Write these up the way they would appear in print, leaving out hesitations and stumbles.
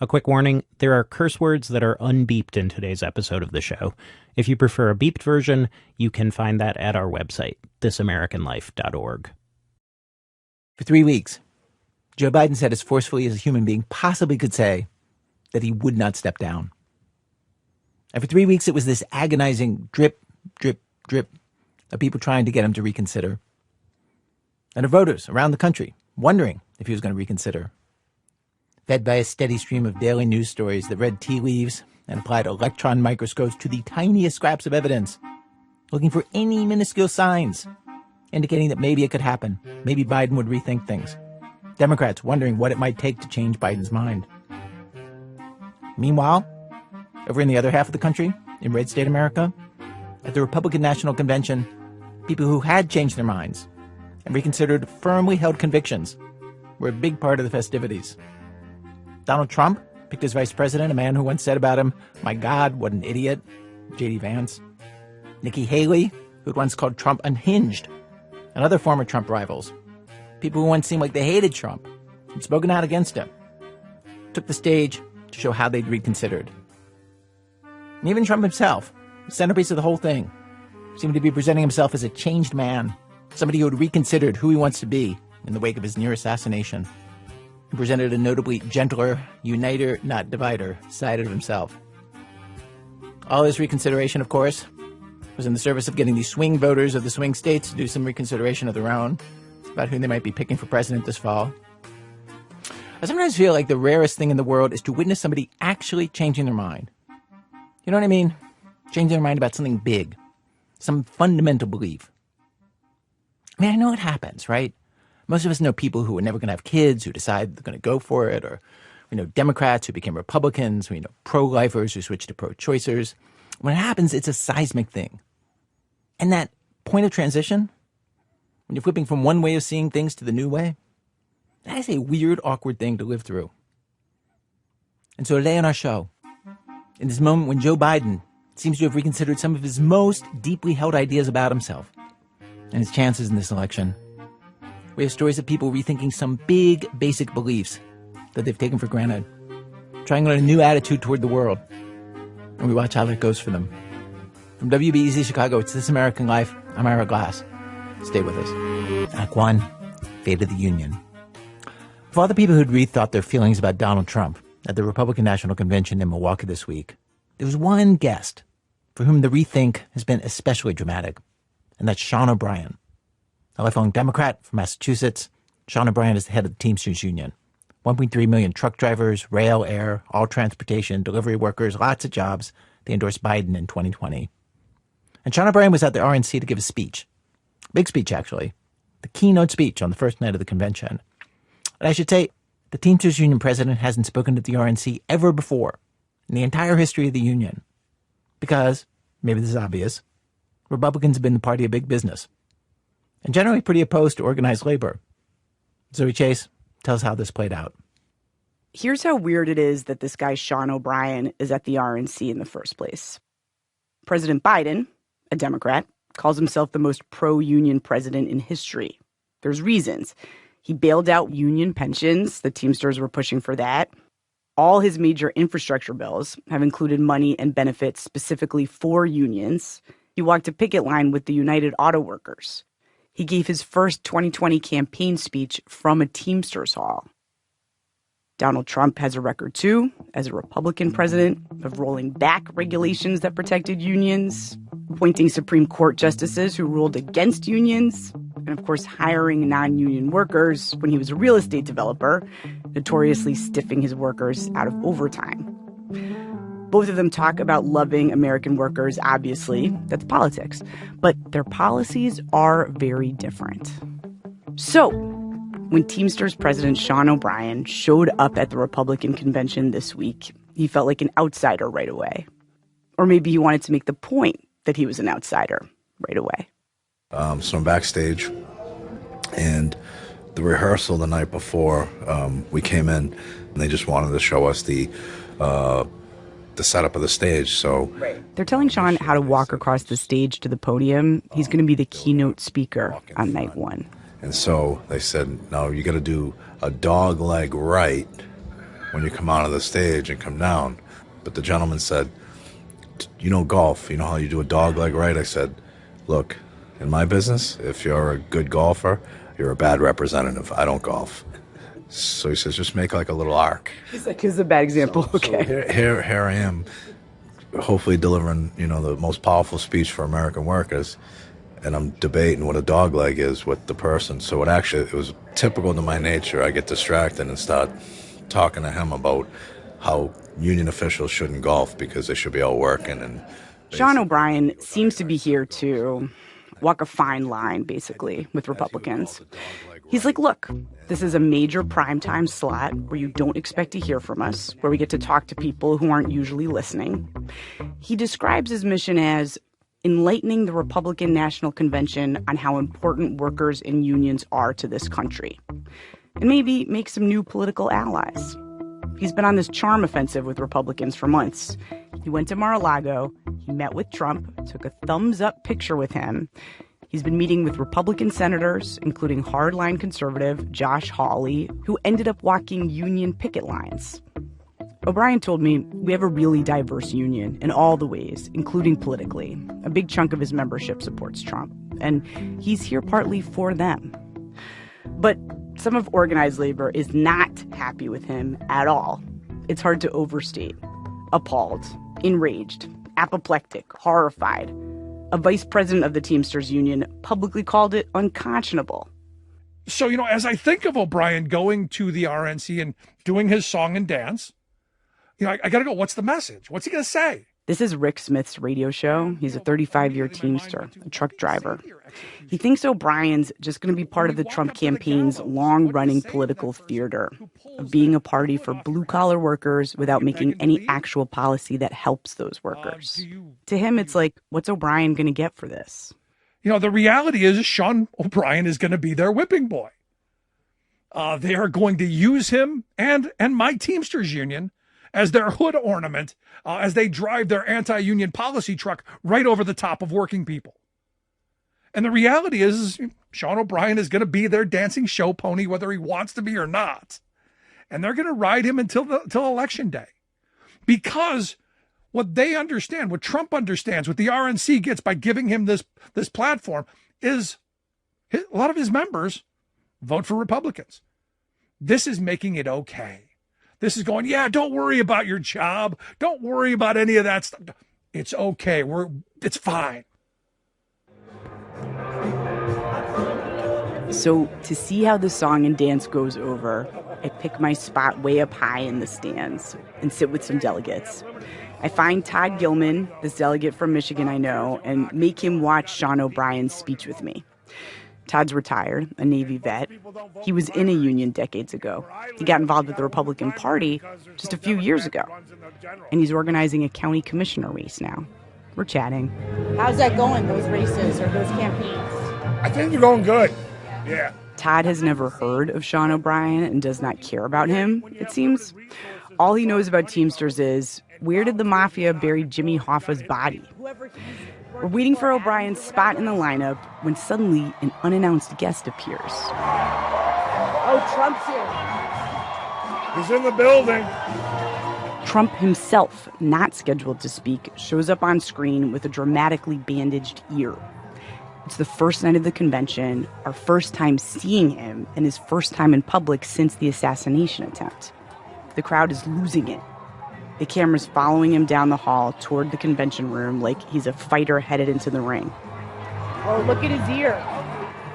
A quick warning, there are curse words that are unbeeped in today's episode of the show. If you prefer a beeped version, you can find that at our website, thisamericanlife.org. For 3 weeks, Joe Biden said as forcefully as a human being possibly could say that he would not step down. And for 3 weeks, it was this agonizing drip, drip, drip of people trying to get him to reconsider. And of voters around the country wondering if he was going to reconsider. Fed by a steady stream of daily news stories that read tea leaves and applied electron microscopes to the tiniest scraps of evidence, looking for any minuscule signs indicating that maybe it could happen. Maybe Biden would rethink things. Democrats wondering what it might take to change Biden's mind. Meanwhile, over in the other half of the country, in red state America, at the Republican National Convention, people who had changed their minds and reconsidered firmly held convictions were a big part of the festivities. Donald Trump picked as vice president a man who once said about him, "My God, what an idiot," J.D. Vance. Nikki Haley, who had once called Trump unhinged, and other former Trump rivals, people who once seemed like they hated Trump and spoken out against him, took the stage to show how they'd reconsidered. And even Trump himself, the centerpiece of the whole thing, seemed to be presenting himself as a changed man, somebody who had reconsidered who he wants to be in the wake of his near assassination. He presented a notably gentler, uniter, not divider, side of himself. All his reconsideration, of course, was in the service of getting the swing voters of the swing states to do some reconsideration of their own about who they might be picking for president this fall. I sometimes feel like the rarest thing in the world is to witness somebody actually changing their mind. You know what I mean? Changing their mind about something big, some fundamental belief. I mean, I know it happens, right? Most of us know people who are never going to have kids who decide they're going to go for it, or we know Democrats who became Republicans, we know pro-lifers who switched to pro-choicers. When it happens, it's a seismic thing. And that point of transition, when you're flipping from one way of seeing things to the new way, that is a weird, awkward thing to live through. And so today on our show, in this moment when Joe Biden seems to have reconsidered some of his most deeply held ideas about himself and his chances in this election, we have stories of people rethinking some big, basic beliefs that they've taken for granted, trying on a new attitude toward the world. And we watch how that goes for them. From WBEZ Chicago, it's This American Life. I'm Ira Glass. Stay with us. Act 1, Fate of the Union. For all the people who'd rethought their feelings about Donald Trump at the Republican National Convention in Milwaukee this week, there was one guest for whom the rethink has been especially dramatic, and that's Sean O'Brien. A lifelong Democrat from Massachusetts, Sean O'Brien is the head of the Teamsters Union. 1.3 million truck drivers, rail, air, all transportation, delivery workers, lots of jobs. They endorsed Biden in 2020. And Sean O'Brien was at the RNC to give a speech. Big speech, actually. The keynote speech on the first night of the convention. And I should say, the Teamsters Union president hasn't spoken at the RNC ever before in the entire history of the union. Because, maybe this is obvious, Republicans have been the party of big business, and generally pretty opposed to organized labor. Zoe Chase tells how this played out. Here's how weird it is that this guy Sean O'Brien is at the RNC in the first place. President Biden, a Democrat, calls himself the most pro-union president in history. There's reasons. He bailed out union pensions. The Teamsters were pushing for that. All his major infrastructure bills have included money and benefits specifically for unions. He walked a picket line with the United Auto Workers. He gave his first 2020 campaign speech from a Teamsters hall. Donald Trump has a record, too, as a Republican president, of rolling back regulations that protected unions, appointing Supreme Court justices who ruled against unions, and, of course, hiring non-union workers when he was a real estate developer, notoriously stiffing his workers out of overtime. Both of them talk about loving American workers, obviously. That's politics. But their policies are very different. So, when Teamsters President Sean O'Brien showed up at the Republican convention this week, he felt like an outsider right away. Or maybe he wanted to make the point that he was an outsider right away. So I'm backstage, and the rehearsal the night before, we came in, and they just wanted to show us the setup of the stage. So they're telling Sean how to walk across the stage to the podium. He's going to be the keynote speaker on night one. And so they said, no, you got to do a dog leg right when you come out of the stage and come down. But the gentleman said, you know golf, you know how you do a dog leg right? I said, look, in my business, if you're a good golfer, you're a bad representative. I don't golf. So he says, just make like a little arc. He's like, here's a bad example. Okay. So here I am, hopefully delivering, the most powerful speech for American workers. And I'm debating what a dog leg is with the person. So it was typical to my nature. I get distracted and start talking to him about how union officials shouldn't golf because they should be out working. And Sean O'Brien seems to be here to walk a fine line, basically, with Republicans. He's like, look, this is a major primetime slot where you don't expect to hear from us, where we get to talk to people who aren't usually listening. He describes his mission as enlightening the Republican National Convention on how important workers and unions are to this country, and maybe make some new political allies. He's been on this charm offensive with Republicans for months. He went to Mar-a-Lago, he met with Trump, took a thumbs-up picture with him. He's been meeting with Republican senators, including hardline conservative Josh Hawley, who ended up walking union picket lines. O'Brien told me we have a really diverse union in all the ways, including politically. A big chunk of his membership supports Trump, and he's here partly for them. But some of organized labor is not happy with him at all. It's hard to overstate. Appalled, enraged, apoplectic, horrified. A vice president of the Teamsters Union publicly called it unconscionable. So, as I think of O'Brien going to the RNC and doing his song and dance, I got to go, what's the message? What's he going to say? This is Rick Smith's radio show. He's a 35-year Teamster, a truck driver. He thinks O'Brien's just going to be part of the Trump campaign's long-running political theater of being a party for blue-collar workers without making any actual policy that helps those workers. To him, it's like, what's O'Brien going to get for this? The reality is Sean O'Brien is going to be their whipping boy. They are going to use him and my Teamsters union as their hood ornament as they drive their anti-union policy truck right over the top of working people. And the reality is Sean O'Brien is going to be their dancing show pony, whether he wants to be or not. And they're going to ride him until Election Day. Because what they understand, what Trump understands, what the RNC gets by giving him this platform is a lot of his members vote for Republicans. This is making it okay. This is going, yeah, don't worry about your job. Don't worry about any of that stuff. It's okay. It's fine. So to see how the song and dance goes over, I pick my spot way up high in the stands and sit with some delegates. I find Todd Gilman, this delegate from Michigan I know, and make him watch Sean O'Brien's speech with me. Todd's retired, a Navy vet. He was in a union decades ago. He got involved with the Republican Party just a few years ago. And he's organizing a county commissioner race now. We're chatting. How's that going, those races or those campaigns? I think they're going good. Yeah. Todd has never heard of Sean O'Brien and does not care about him, it seems. All he knows about Teamsters is, where did the mafia bury Jimmy Hoffa's body? We're waiting for O'Brien's spot in the lineup when suddenly an unannounced guest appears. Oh, Trump's here. He's in the building. Trump himself, not scheduled to speak, shows up on screen with a dramatically bandaged ear. It's the first night of the convention, our first time seeing him, and his first time in public since the assassination attempt. The crowd is losing it. The camera's following him down the hall toward the convention room like he's a fighter headed into the ring. Oh, look at his ear.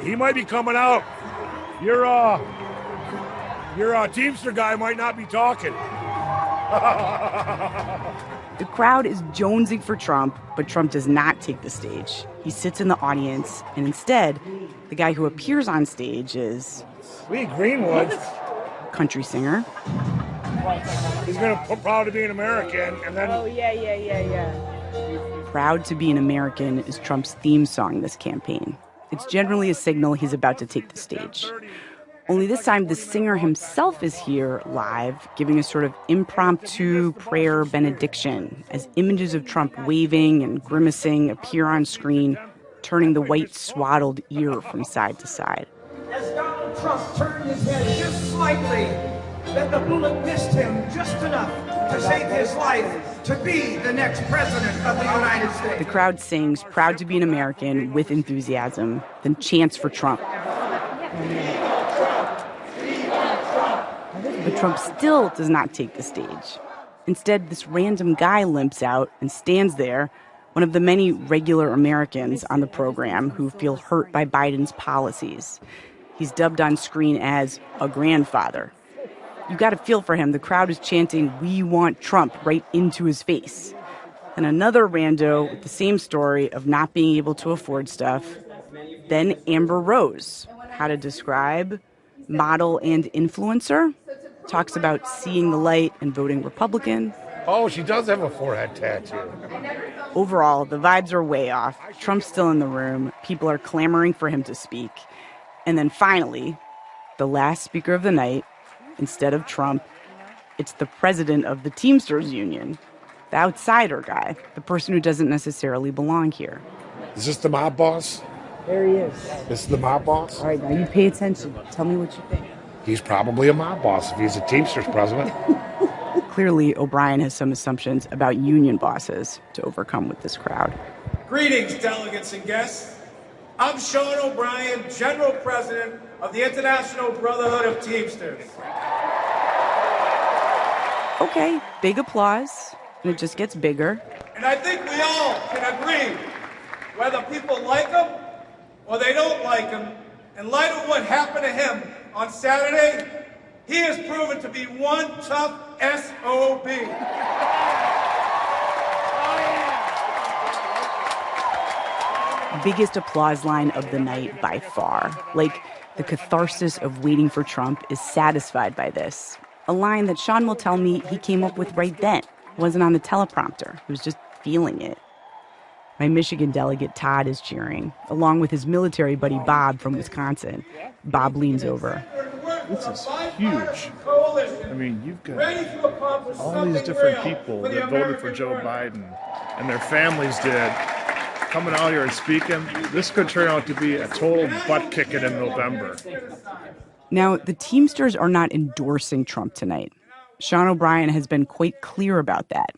He might be coming out. Your Teamster guy might not be talking. The crowd is jonesing for Trump, but Trump does not take the stage. He sits in the audience, and instead, the guy who appears on stage is... Lee Greenwood. Country singer. He's going to proud to be an American, and then... Oh, yeah. Proud to be an American is Trump's theme song this campaign. It's generally a signal he's about to take the stage. Only this time, the singer himself is here live, giving a sort of impromptu prayer benediction as images of Trump waving and grimacing appear on screen, turning the white swaddled ear from side to side. As Donald Trump turned his head just slightly, that the bullet missed him just enough to save his life to be the next president of the United States. The crowd sings "Proud to be an American" with enthusiasm, then chants for Trump. But Trump still does not take the stage. Instead, this random guy limps out and stands there, one of the many regular Americans on the program who feel hurt by Biden's policies. He's dubbed on screen as a grandfather. You got to feel for him. The crowd is chanting, "We want Trump," right into his face. And another rando with the same story of not being able to afford stuff. Then Amber Rose, how to describe, model and influencer, talks about seeing the light and voting Republican. Oh, she does have a forehead tattoo. Overall, the vibes are way off. Trump's still in the room. People are clamoring for him to speak. And then finally, the last speaker of the night, instead of Trump, it's the president of the Teamsters Union, the outsider guy, the person who doesn't necessarily belong here. Is this the mob boss? There he is. This is the mob boss? All right, now you pay attention. Tell me what you think. He's probably a mob boss if he's a Teamsters president. Clearly, O'Brien has some assumptions about union bosses to overcome with this crowd. Greetings, delegates and guests. I'm Sean O'Brien, General President of the International Brotherhood of Teamsters. Okay, big applause, and it just gets bigger. And I think we all can agree, whether people like him or they don't like him, in light of what happened to him on Saturday, he has proven to be one tough SOB. Biggest applause line of the night by far. Like, the catharsis of waiting for Trump is satisfied by this. A line that Sean will tell me he came up with right then. It wasn't on the teleprompter. He was just feeling it. My Michigan delegate, Todd, is cheering, along with his military buddy, Bob, from Wisconsin. Bob leans over. This is huge. I mean, you've got all these different people that voted for Joe Biden, and their families did, coming out here and speaking. This could turn out to be a total butt-kicking in November. Now, the Teamsters are not endorsing Trump tonight. Sean O'Brien has been quite clear about that.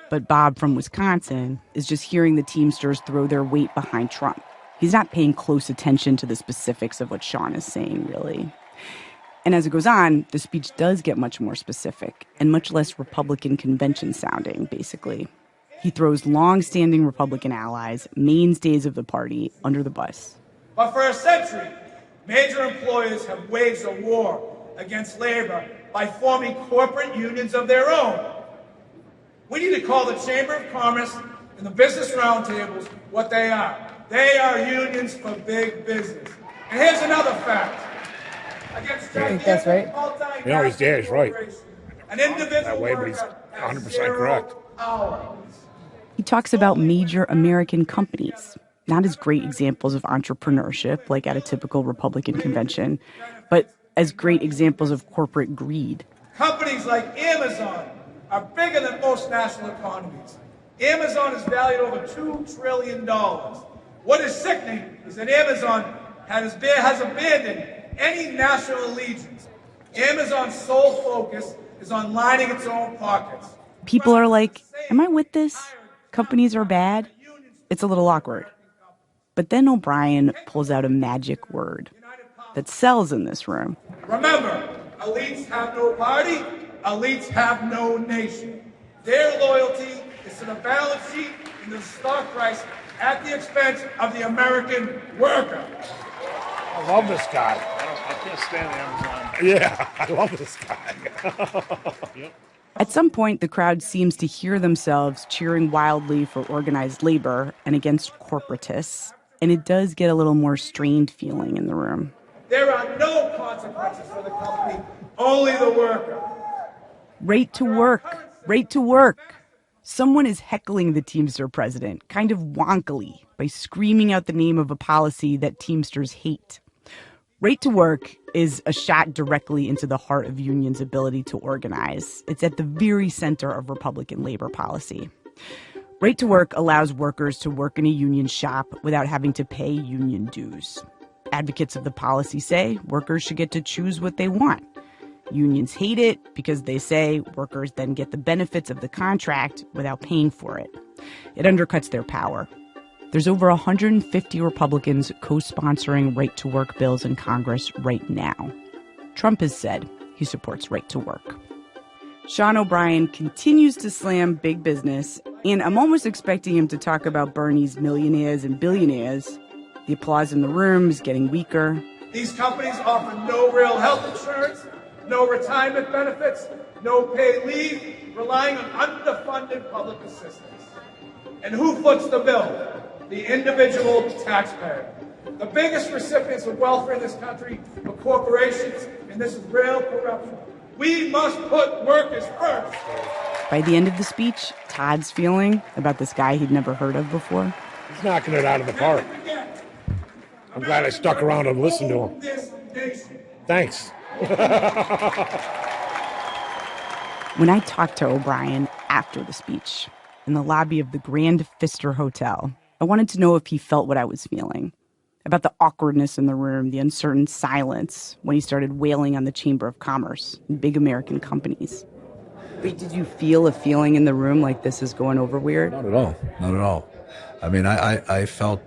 But Bob from Wisconsin is just hearing the Teamsters throw their weight behind Trump. He's not paying close attention to the specifics of what Sean is saying, really. And as it goes on, the speech does get much more specific and much less Republican convention sounding, basically. He throws long-standing Republican allies, mainstays of the party, under the bus. But for a century, major employers have waged a war against labor by forming corporate unions of their own. We need to call the Chamber of Commerce and the business roundtables what they are. They are unions for big business. And here's another fact. Against I think that's right. You know, his dad is right. An individual That way, but he's 100% correct. He talks about major American companies, not as great examples of entrepreneurship, like at a typical Republican convention, but as great examples of corporate greed. Companies like Amazon are bigger than most national economies. Amazon is valued over $2 trillion. What is sickening is that Amazon has abandoned any national allegiance. Amazon's sole focus is on lining its own pockets. People are like, am I with this? Companies are bad? It's a little awkward. But then O'Brien pulls out a magic word that sells in this room. Remember, elites have no party, elites have no nation. Their loyalty is to the balance sheet and the stock price at the expense of the American worker. I love this guy. I can't stand Amazon. Yeah, I love this guy. Yep. At some point, the crowd seems to hear themselves cheering wildly for organized labor and against corporatists, and it does get a little more strained feeling in the room. There are no consequences for the company, only the worker. Right to work, right to work. Someone is heckling the Teamster president, kind of wonkily, by screaming out the name of a policy that Teamsters hate. Right to work is a shot directly into the heart of unions' ability to organize. It's at the very center of Republican labor policy. Right to work allows workers to work in a union shop without having to pay union dues. Advocates of the policy say workers should get to choose what they want. Unions hate it because they say workers then get the benefits of the contract without paying for it. It undercuts their power. There's over 150 Republicans co-sponsoring right-to-work bills in Congress right now. Trump has said he supports right to work. Sean O'Brien continues to slam big business, and I'm almost expecting him to talk about Bernie's millionaires and billionaires. The applause in the room is getting weaker. These companies offer no real health insurance, no retirement benefits, no paid leave, relying on underfunded public assistance. And who foots the bill? The individual taxpayer. The biggest recipients of welfare in this country are corporations, and this is real corruption. We must put workers first. By the end of the speech, Todd's feeling about this guy he'd never heard of before. He's knocking it out of the park. I'm glad I stuck around and listened to him. Thanks. When I talked to O'Brien after the speech in the lobby of the Grand Pfister Hotel, I wanted to know if he felt what I was feeling. About the awkwardness in the room, the uncertain silence when he started wailing on the Chamber of Commerce and big American companies. Wait, did you feel a feeling in the room like this is going over weird? Not at all. Not at all. I mean, I felt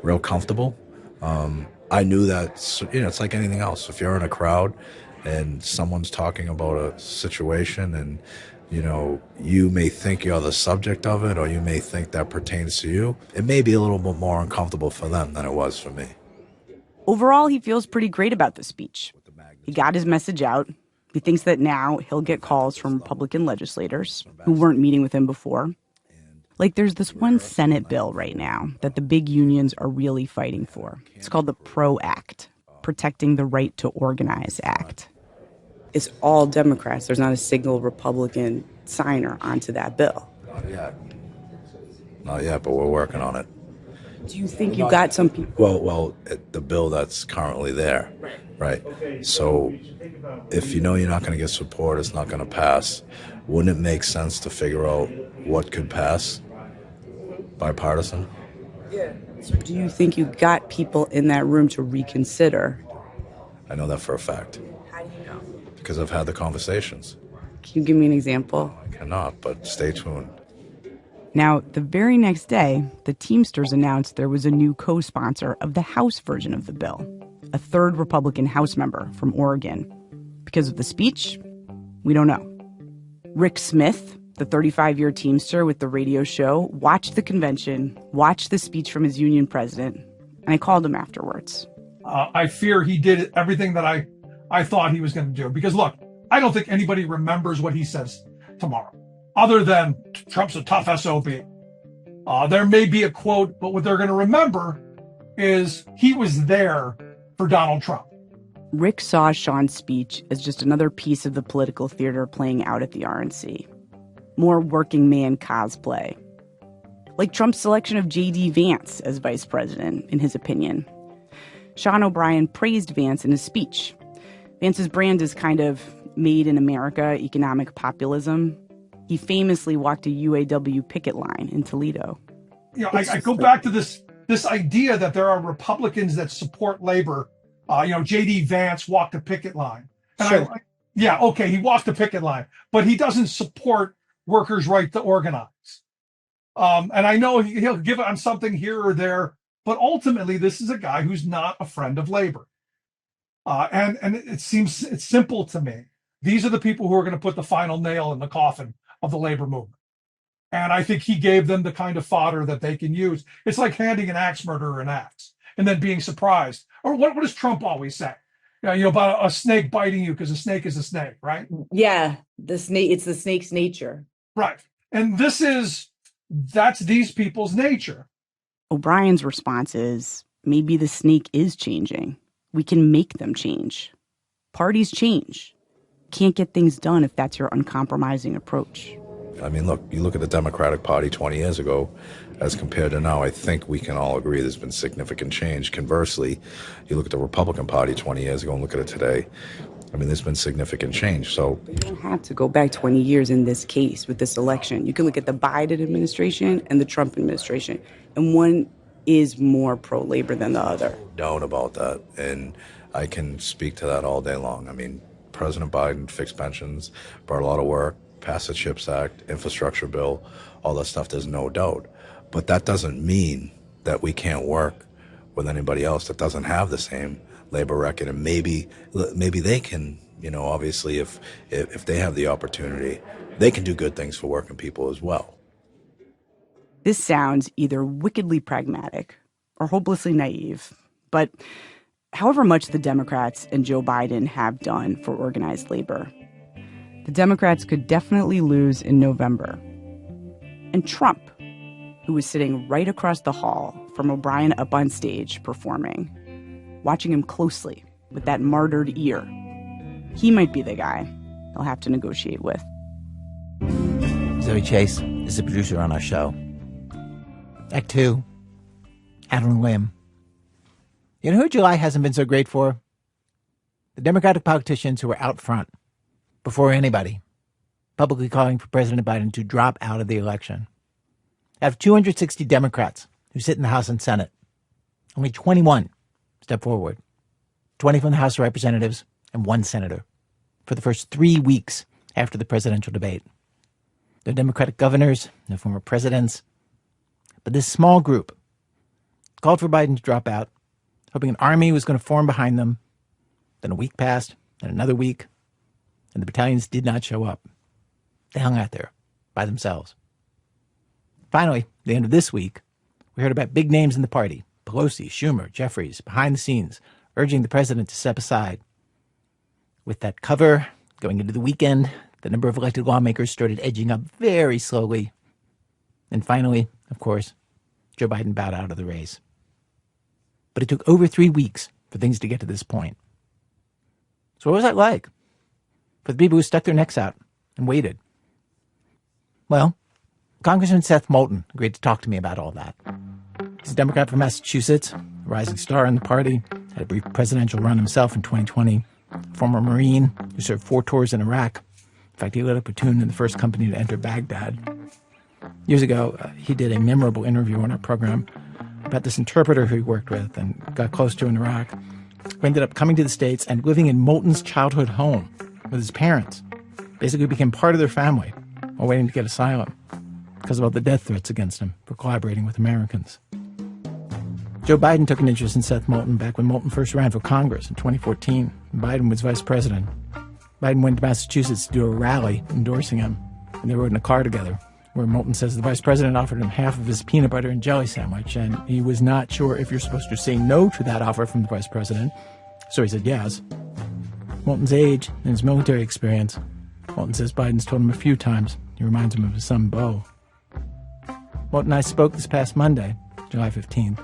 real comfortable. I knew that, it's like anything else. If you're in a crowd and someone's talking about a situation and, you may think you're the subject of it or you may think that pertains to you, it may be a little bit more uncomfortable for them than it was for me. Overall, he feels pretty great about the speech. He got his message out. He thinks that now he'll get calls from Republican legislators who weren't meeting with him before. Like there's this one Senate bill right now that the big unions are really fighting for. It's called the PRO Act, Protecting the Right to Organize Act. It's all Democrats. There's not a single Republican signer onto that bill. Not yet, but we're working on it. Do you think you got some people? Well, the bill that's currently there, right? So if you're not going to get support, it's not going to pass. Wouldn't it make sense to figure out what could pass? Bipartisan? Yeah. So do you think you got people in that room to reconsider? I know that for a fact. How do you know? Because I've had the conversations. Can you give me an example? I cannot, but stay tuned. Now, the very next day, the Teamsters announced there was a new co-sponsor of the House version of the bill, a third Republican House member from Oregon. Because of the speech, we don't know. Rick Smith, the 35-year Teamster with the radio show, watched the convention, watched the speech from his union president, and I called him afterwards. I fear he did everything that I thought he was going to do. Because, look, I don't think anybody remembers what he says tomorrow, other than Trump's a tough SOB. There may be a quote, but what they're going to remember is he was there for Donald Trump. Rick saw Sean's speech as just another piece of the political theater playing out at the RNC. More working man cosplay. Like Trump's selection of J.D. Vance as vice president, in his opinion. Sean O'Brien praised Vance in his speech. Vance's brand is kind of made in America economic populism. He famously walked a UAW picket line in Toledo. I go back to this idea that there are Republicans that support labor. J.D. Vance walked a picket line. And Sure. He walked the picket line, but he doesn't support workers' right to organize. And I know he'll give on something here or there, but ultimately this is a guy who's not a friend of labor. And it seems it's simple to me. These are the people who are going to put the final nail in the coffin of the labor movement. And I think he gave them the kind of fodder that they can use. It's like handing an axe murderer an axe and then being surprised. Or what does Trump always say? About a snake biting you because a snake is a snake, right? Yeah, it's the snake's nature. Right. And that's these people's nature. O'Brien's response is, maybe the snake is changing. We can make them change. Parties change. Can't get things done if that's your uncompromising approach. I mean, look, you look at the Democratic Party 20 years ago as compared to now, I think we can all agree there's been significant change. Conversely, you look at the Republican Party 20 years ago and look at it today, I mean, there's been significant change. So you don't have to go back 20 years in this case with this election. You can look at the Biden administration and the Trump administration, and one is more pro-labor than the other. Known about that, and I can speak to that all day long. I mean, President Biden fixed pensions, brought a lot of work, passed the CHIPS Act, infrastructure bill, all that stuff, there's no doubt. But that doesn't mean that we can't work with anybody else that doesn't have the same labor record. And maybe they can, obviously if they have the opportunity, they can do good things for working people as well. This sounds either wickedly pragmatic or hopelessly naive, but however much the Democrats and Joe Biden have done for organized labor, the Democrats could definitely lose in November. And Trump, who was sitting right across the hall from O'Brien up on stage performing, watching him closely with that martyred ear, he might be the guy they'll have to negotiate with. Zoe Chase is the producer on our show. Act 2, Adeline Lim. You know who July hasn't been so great for? The Democratic politicians who were out front, before anybody, publicly calling for President Biden to drop out of the election. Out of 260 Democrats who sit in the House and Senate, only 21 step forward. 20 from the House of Representatives and 1 senator for the first 3 weeks after the presidential debate. No Democratic governors, no former presidents. But this small group called for Biden to drop out, hoping an army was going to form behind them. Then a week passed, then another week, and the battalions did not show up. They hung out there by themselves. Finally, at the end of this week, we heard about big names in the party, Pelosi, Schumer, Jeffries, behind the scenes, urging the president to step aside. With that cover, going into the weekend, the number of elected lawmakers started edging up very slowly. And finally, of course, Joe Biden bowed out of the race. But it took over 3 weeks for things to get to this point. So what was that like for the people who stuck their necks out and waited? Well, Congressman Seth Moulton agreed to talk to me about all that. He's a Democrat from Massachusetts, a rising star in the party, had a brief presidential run himself in 2020, former Marine who served 4 tours in Iraq. In fact, he led a platoon in the first company to enter Baghdad. Years ago, he did a memorable interview on our program about this interpreter who he worked with and got close to in Iraq, who ended up coming to the States and living in Moulton's childhood home with his parents. Basically became part of their family while waiting to get asylum because of all the death threats against him for collaborating with Americans. Joe Biden took an interest in Seth Moulton back when Moulton first ran for Congress in 2014. Biden was vice president. Biden went to Massachusetts to do a rally endorsing him, and they rode in a car together, where Moulton says the vice president offered him half of his peanut butter and jelly sandwich, and he was not sure if you're supposed to say no to that offer from the vice president, so he said yes. Moulton's age and his military experience, Moulton says Biden's told him a few times he reminds him of his son, Beau. Moulton and I spoke this past Monday, July 15th.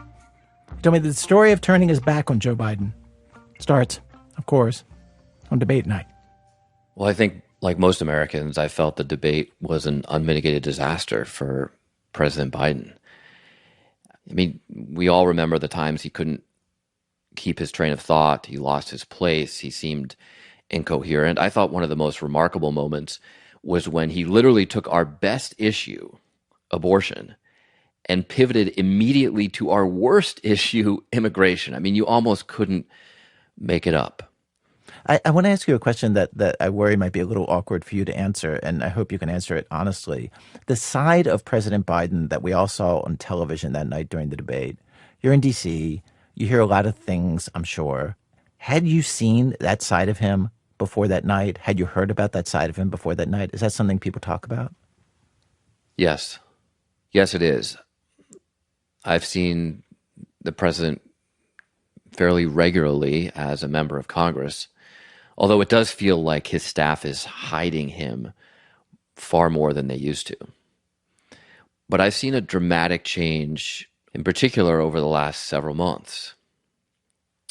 He told me that the story of turning his back on Joe Biden starts, of course, on debate night. Well, I think, like most Americans, I felt the debate was an unmitigated disaster for President Biden. I mean, we all remember the times he couldn't keep his train of thought. He lost his place. He seemed incoherent. I thought one of the most remarkable moments was when he literally took our best issue, abortion, and pivoted immediately to our worst issue, immigration. I mean, you almost couldn't make it up. I want to ask you a question that I worry might be a little awkward for you to answer, and I hope you can answer it honestly. The side of President Biden that we all saw on television that night during the debate, you're in D.C., you hear a lot of things, I'm sure. Had you seen that side of him before that night? Had you heard about that side of him before that night? Is that something people talk about? Yes. Yes, it is. I've seen the president fairly regularly as a member of Congress, although it does feel like his staff is hiding him far more than they used to. But I've seen a dramatic change, in particular over the last several months.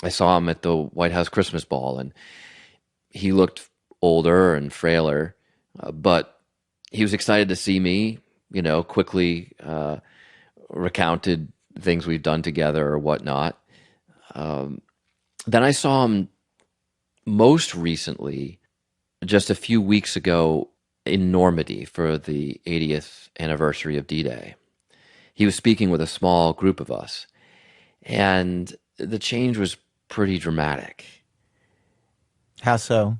I saw him at the White House Christmas ball, and he looked older and frailer, but he was excited to see me, quickly recounted things we've done together or whatnot. Then I saw him most recently, just a few weeks ago, in Normandy for the 80th anniversary of D-Day. He was speaking with a small group of us, and the change was pretty dramatic. How so?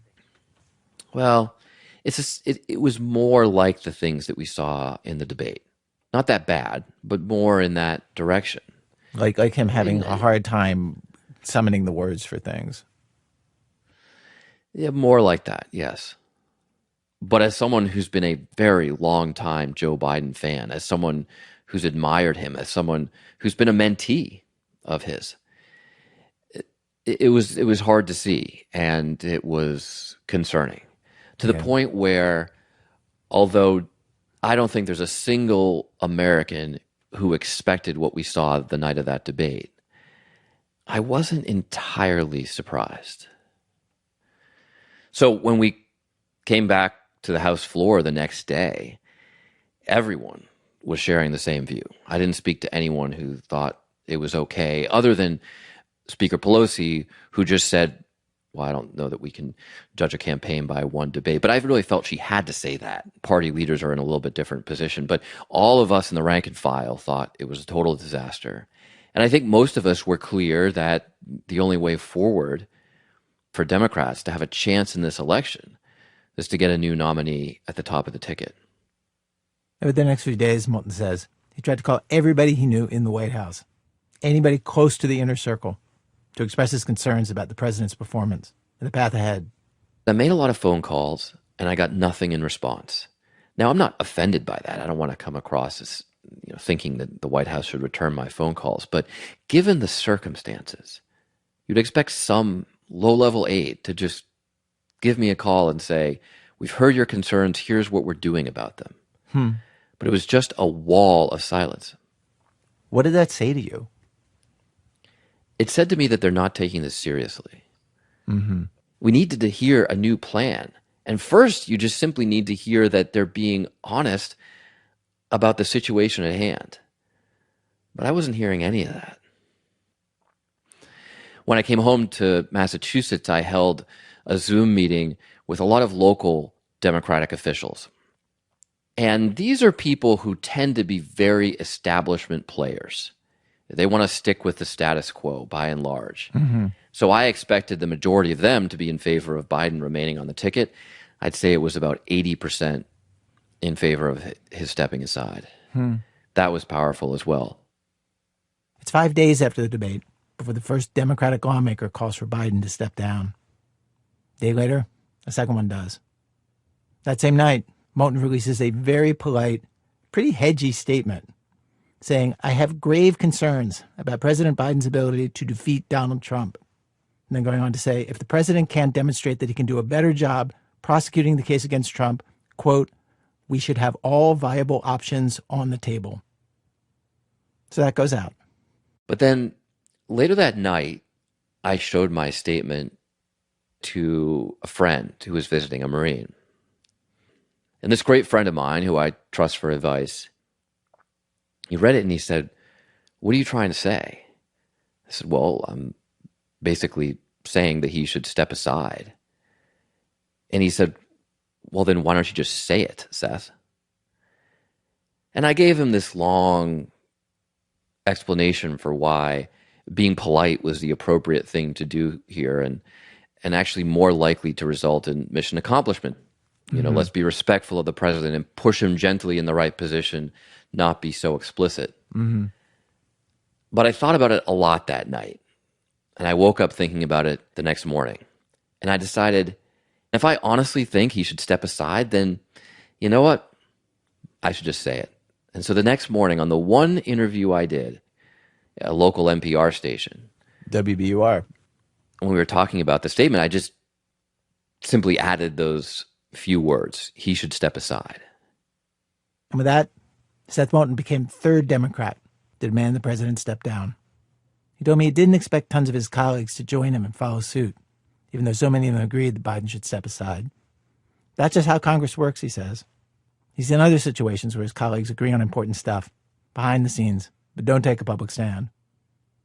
Well, it was more like the things that we saw in the debate. Not that bad, but more in that direction. Like him having a hard time summoning the words for things. Yeah, more like that, yes. But as someone who's been a very long time Joe Biden fan, as someone who's admired him, as someone who's been a mentee of his, it was hard to see, and it was concerning to the point where, although I don't think there's a single American who expected what we saw the night of that debate, I wasn't entirely surprised. So when we came back to the House floor the next day, everyone was sharing the same view. I didn't speak to anyone who thought it was okay, other than Speaker Pelosi, who just said, well, I don't know that we can judge a campaign by one debate, but I really felt she had to say that. Party leaders are in a little bit different position, but all of us in the rank and file thought it was a total disaster. And I think most of us were clear that the only way forward for Democrats to have a chance in this election is to get a new nominee at the top of the ticket. Over the next few days, Moulton says, he tried to call everybody he knew in the White House, anybody close to the inner circle, to express his concerns about the president's performance and the path ahead. I made a lot of phone calls, and I got nothing in response. Now, I'm not offended by that. I don't want to come across as thinking that the White House should return my phone calls. But given the circumstances, you'd expect some low-level aide to just give me a call and say, we've heard your concerns, here's what we're doing about them. But it was just a wall of silence. What did that say to you? It said to me that they're not taking this seriously. We needed to hear a new plan. And first, you just simply need to hear that they're being honest about the situation at hand. But I wasn't hearing any of that. When I came home to Massachusetts, I held a Zoom meeting with a lot of local Democratic officials. And these are people who tend to be very establishment players. They want to stick with the status quo by and large. So I expected the majority of them to be in favor of Biden remaining on the ticket. I'd say it was about 80% in favor of his stepping aside. That was powerful as well. It's 5 days after the debate before the first Democratic lawmaker calls for Biden to step down. A day later, a second one does. That same night, Moulton releases a very polite, pretty hedgy statement saying, I have grave concerns about President Biden's ability to defeat Donald Trump. And then going on to say, if the president can't demonstrate that he can do a better job prosecuting the case against Trump, quote, we should have all viable options on the table. So that goes out. But then later that night, I showed my statement to a friend who was visiting, a Marine. And this great friend of mine, who I trust for advice, he read it and he said, what are you trying to say? I said, well, I'm basically saying that he should step aside. And he said, well, then why don't you just say it, Seth? And I gave him this long explanation for why being polite was the appropriate thing to do here and actually more likely to result in mission accomplishment. Let's be respectful of the president and push him gently in the right position, not be so explicit. But I thought about it a lot that night. And I woke up thinking about it the next morning. And I decided, if I honestly think he should step aside, then you know what? I should just say it. And so the next morning, on the one interview I did, a local NPR station, WBUR, when we were talking about the statement, I just simply added those few words. He should step aside. And with that, Seth Moulton became third Democrat to demand the president step down. He told me he didn't expect tons of his colleagues to join him and follow suit, even though so many of them agreed that Biden should step aside. That's just how Congress works, he says. He's in other situations where his colleagues agree on important stuff, behind the scenes, but don't take a public stand.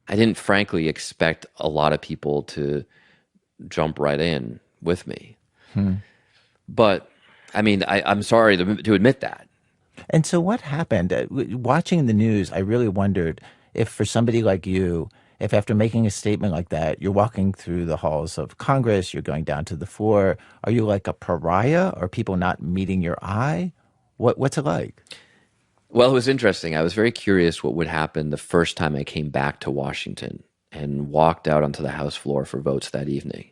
I didn't frankly expect a lot of people to jump right in with me. But, I mean, I'm sorry to admit that. And so what happened? Watching the news, I really wondered if for somebody like you, if after making a statement like that, you're walking through the halls of Congress, you're going down to the floor, are you like a pariah? Are people not meeting your eye? What's it like? Well, it was interesting. I was very curious what would happen the first time I came back to Washington and walked out onto the House floor for votes that evening.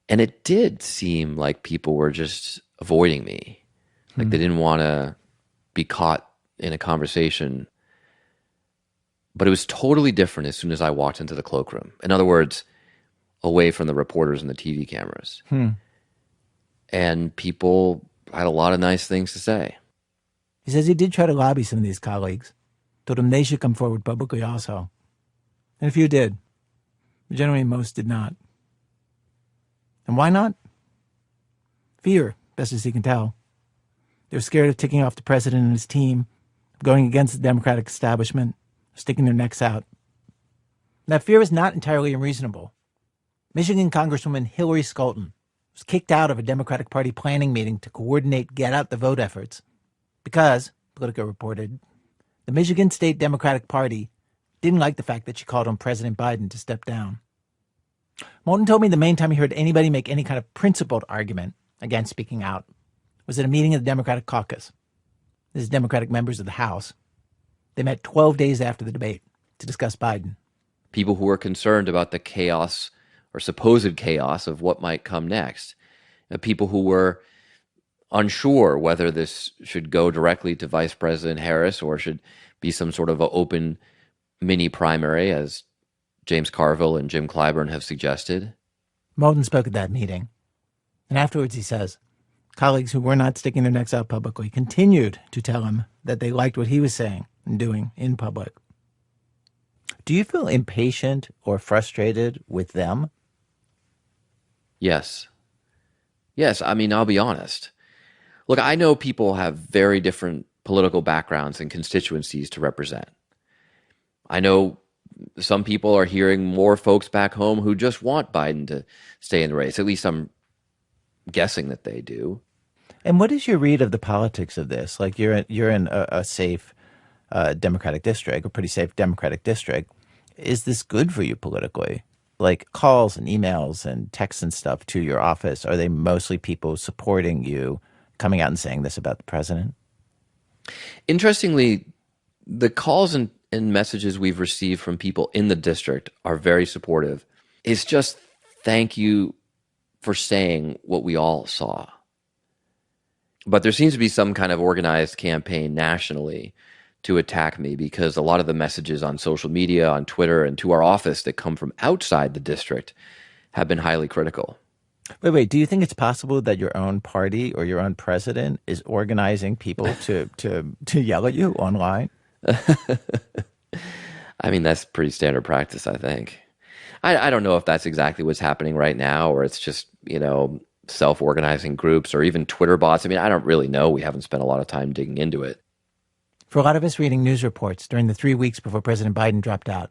And it did seem like people were just avoiding me. Like they didn't want to be caught in a conversation. But it was totally different as soon as I walked into the cloakroom. In other words, away from the reporters and the TV cameras. And people had a lot of nice things to say. He says he did try to lobby some of these colleagues, told them they should come forward publicly also. And a few did. But generally, most did not. And why not? Fear, best as he can tell. They were scared of ticking off the president and his team, going against the Democratic establishment, sticking their necks out. That fear is not entirely unreasonable. Michigan Congresswoman Hillary Scholten was kicked out of a Democratic Party planning meeting to coordinate get-out-the-vote efforts because, Politico reported, the Michigan State Democratic Party didn't like the fact that she called on President Biden to step down. Moulton told me the main time he heard anybody make any kind of principled argument against speaking out was at a meeting of the Democratic caucus. This is Democratic members of the House. They met 12 days after the debate to discuss Biden. People who were concerned about the chaos or supposed chaos of what might come next. People who were unsure whether this should go directly to Vice President Harris or should be some sort of an open mini primary, as James Carville and Jim Clyburn have suggested. Moulton spoke at that meeting. And afterwards he says, colleagues who were not sticking their necks out publicly continued to tell him that they liked what he was saying and doing in public. Do you feel impatient or frustrated with them? Yes. Yes, I mean, I'll be honest. Look, I know people have very different political backgrounds and constituencies to represent. I know some people are hearing more folks back home who just want Biden to stay in the race. At least I'm guessing that they do. And what is your read of the politics of this? Like you're in a safe Democratic district, a pretty safe Democratic district. Is this good for you politically? Like calls and emails and texts and stuff to your office, are they mostly people supporting you, coming out and saying this about the president? Interestingly, the calls and messages we've received from people in the district are very supportive. It's just thank you for saying what we all saw. But there seems to be some kind of organized campaign nationally to attack me because a lot of the messages on social media, on Twitter, and to our office that come from outside the district have been highly critical. Wait. Do you think it's possible that your own party or your own president is organizing people to yell at you online? I mean, that's pretty standard practice, I think. I don't know if that's exactly what's happening right now or it's just, self-organizing groups or even Twitter bots. I mean, I don't really know. We haven't spent a lot of time digging into it. For a lot of us reading news reports during the 3 weeks before President Biden dropped out,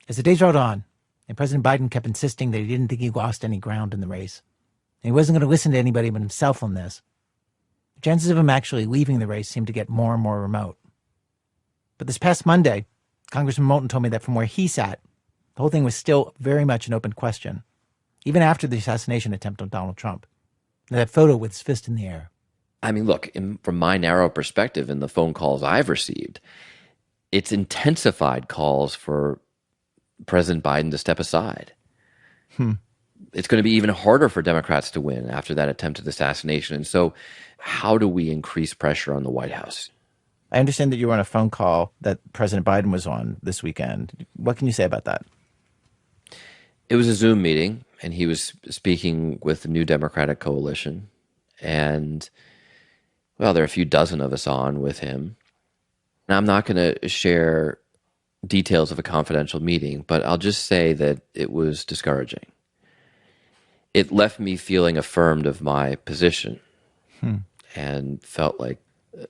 as the days rolled on, and President Biden kept insisting that he didn't think he lost any ground in the race, and he wasn't going to listen to anybody but himself on this, the chances of him actually leaving the race seemed to get more and more remote. But this past Monday, Congressman Moulton told me that from where he sat, the whole thing was still very much an open question, even after the assassination attempt on Donald Trump. And that photo with his fist in the air. I mean, look, from my narrow perspective and the phone calls I've received, it's intensified calls for President Biden to step aside. It's going to be even harder for Democrats to win after that attempted assassination. And so how do we increase pressure on the White House? I understand that you were on a phone call that President Biden was on this weekend. What can you say about that? It was a Zoom meeting, and he was speaking with the new Democratic coalition. And, well, there are a few dozen of us on with him. And I'm not going to share details of a confidential meeting, but I'll just say that it was discouraging. It left me feeling affirmed of my position and felt like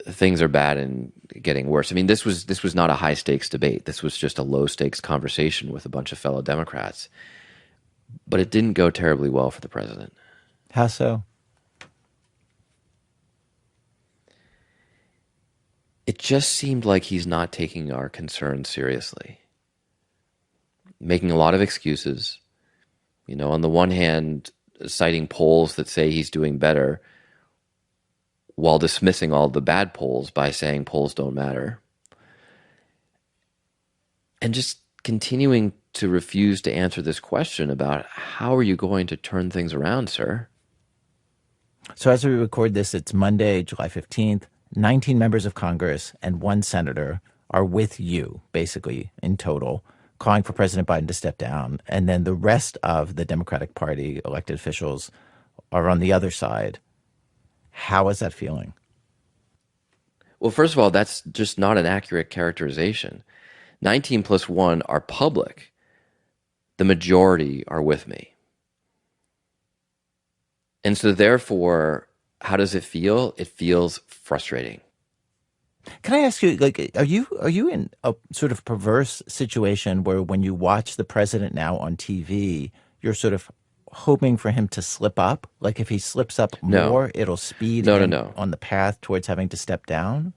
things are bad and getting worse. I mean, this was not a high-stakes debate. This was just a low-stakes conversation with a bunch of fellow Democrats. But it didn't go terribly well for the president. How so? It just seemed like he's not taking our concerns seriously. making a lot of excuses. You know, on the one hand, citing polls that say he's doing better while dismissing all the bad polls by saying polls don't matter. And just continuing to refuse to answer this question about how are you going to turn things around, sir? So as we record this, it's Monday, July 15th. 19 members of Congress and 1 senator are with you, basically, in total, calling for President Biden to step down. And then the rest of the Democratic Party elected officials are on the other side. How is that feeling? Well, first of all, that's just not an accurate characterization. 19 plus 1 are public. The majority are with me. And so therefore, how does it feel? It feels frustrating. Can I ask you, like, are you in a sort of perverse situation where when you watch the president now on TV, you're sort of hoping for him to slip up? Like if he slips up more, it'll speed him on the path towards having to step down?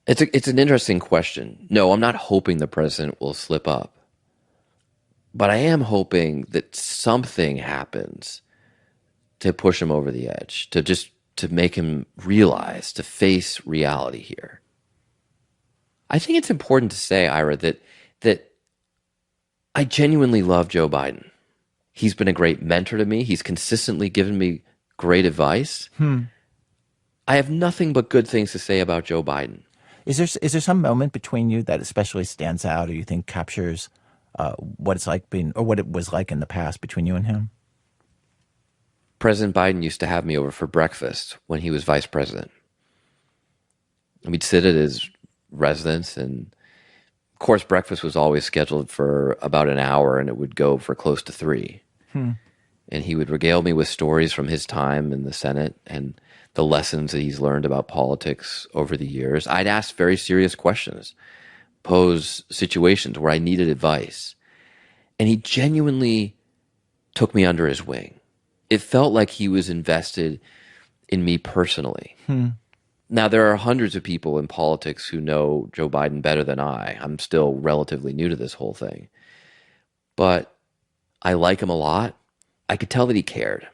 It's an interesting question. No, I'm not hoping the president will slip up. But I am hoping that something happens to push him over the edge, to make him realize, to face reality here. I think it's important to say, Ira, that I genuinely love Joe Biden. He's been a great mentor to me. He's consistently given me great advice. I have nothing but good things to say about Joe Biden. Is there some moment between you that especially stands out or you think captures what it's like being, or what it was like in the past between you and him? President Biden used to have me over for breakfast when he was vice president. And we'd sit at his residence, and of course breakfast was always scheduled for about an hour, and it would go for close to 3. And he would regale me with stories from his time in the Senate and the lessons that he's learned about politics over the years. I'd ask very serious questions, pose situations where I needed advice. And he genuinely took me under his wing. It felt like he was invested in me personally. Now, there are hundreds of people in politics who know Joe Biden better than I. I'm still relatively new to this whole thing. But I like him a lot. I could tell that he cared.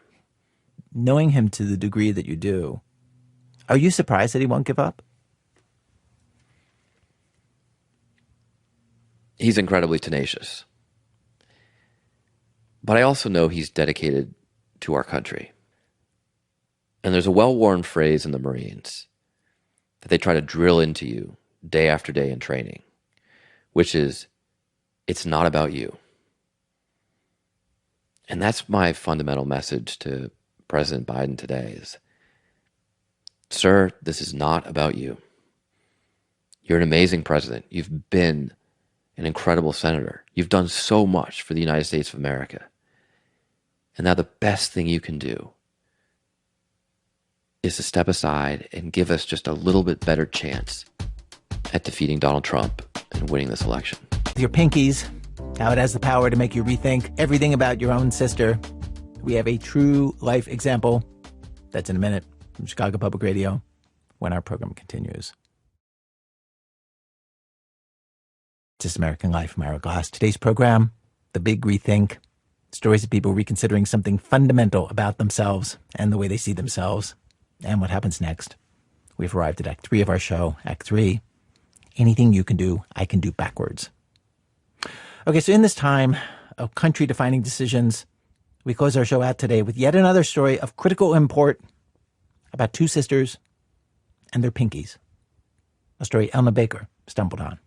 Knowing him to the degree that you do, are you surprised that he won't give up? He's incredibly tenacious. But I also know he's dedicated to our country. And there's a well-worn phrase in the Marines that they try to drill into you day after day in training, which is, it's not about you. And that's my fundamental message to President Biden today is, sir, this is not about you. You're an amazing president. You've been an incredible senator. You've done so much for the United States of America. And now the best thing you can do is to step aside and give us just a little bit better chance at defeating Donald Trump and winning this election. Your pinkies, how it has the power to make you rethink everything about your own sister. We have a true life example. That's in a minute from Chicago Public Radio when our program continues. This American Life, I'm Ira Glass. Today's program, The Big Rethink. Stories of people reconsidering something fundamental about themselves and the way they see themselves. And what happens next? We've arrived at Act 3 of our show. Act 3, anything you can do, I can do backwards. Okay, so in this time of country-defining decisions, we close our show out today with yet another story of critical import about 2 sisters and their pinkies. A story Elna Baker stumbled on.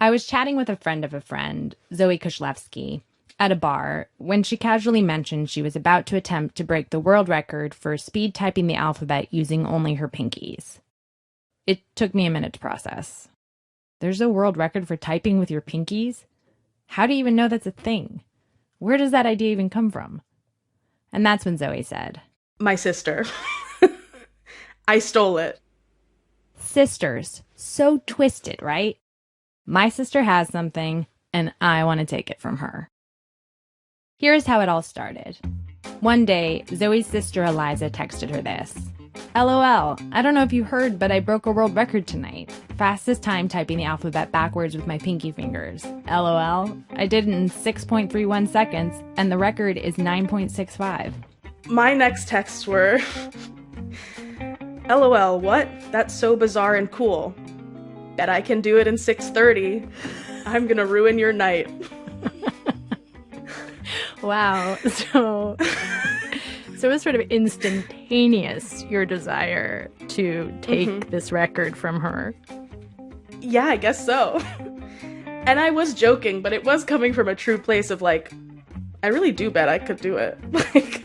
I was chatting with a friend of a friend, Zoe Kushlewski, at a bar when she casually mentioned she was about to attempt to break the world record for speed typing the alphabet using only her pinkies. It took me a minute to process. There's a world record for typing with your pinkies? How do you even know that's a thing? Where does that idea even come from? And that's when Zoe said, My sister. I stole it. Sisters. So twisted, right? My sister has something, and I want to take it from her. Here's how it all started. One day, Zoe's sister Eliza texted her this. LOL, I don't know if you heard, but I broke a world record tonight. Fastest time typing the alphabet backwards with my pinky fingers. LOL. I did it in 6.31 seconds, and the record is 9.65. My next texts were, LOL, what? That's so bizarre and cool. Bet I can do it in 6:30. I'm gonna ruin your night. Wow. So it was sort of instantaneous, your desire to take this record from her. Yeah, I guess so. And I was joking, but it was coming from a true place of like, I really do bet I could do it. Like,